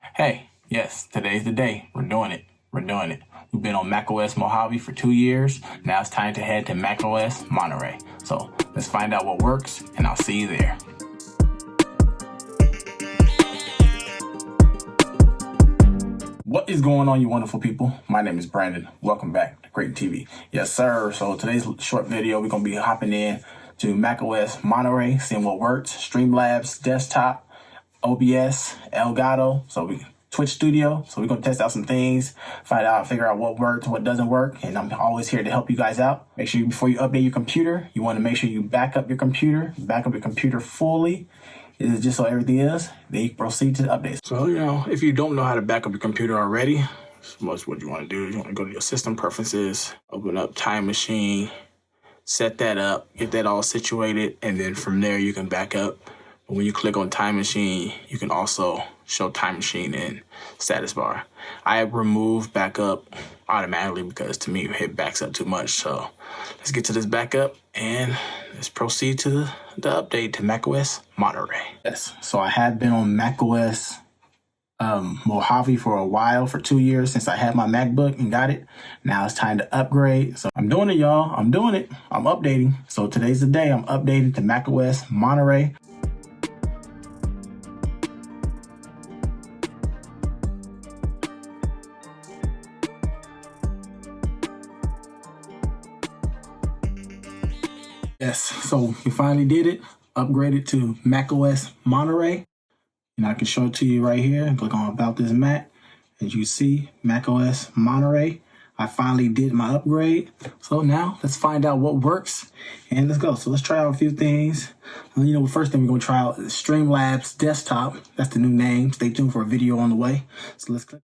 Hey, yes, today's the day. We're doing it. We've been on macOS Mojave for 2 years. Now it's time to head to macOS Monterey. So let's find out what works, and I'll see you there. What is going on, you wonderful people? My name is Brandon. Welcome back to Crayton TV. Yes, sir. So today's short video, we're going to be hopping in to macOS Monterey, seeing what works. Streamlabs, desktop, OBS, Elgato, Twitch Studio. So we're going to test out some things, figure out what works, what doesn't work. And I'm always here to help you guys out. Make sure before you update your computer, you want to make sure you back up your computer fully. It is just so everything is. Then you can proceed to the updates. So, if you don't know how to back up your computer already, most what you want to do is you want to go to your system preferences, open up Time Machine, set that up, get that all situated, and then from there you can back up. But when you click on Time Machine, you can also show Time Machine in status bar. I remove backup automatically because to me it backs up too much. So let's get to this backup and let's proceed to the update to macOS Monterey. Yes, so I have been on macOS Mojave for a while, for 2 years since I had my MacBook and got it. Now it's time to upgrade. So I'm doing it, y'all. I'm doing it. I'm updating. So today's the day. I'm updating to macOS Monterey. Yes, so we finally did it. Upgraded to macOS Monterey. And I can show it to you right here. Click on About This Mac. As you see, macOS Monterey. I finally did my upgrade. So now let's find out what works. And let's go. So let's try out a few things. The first thing we're going to try out is Streamlabs Desktop. That's the new name. Stay tuned for a video on the way. So let's click.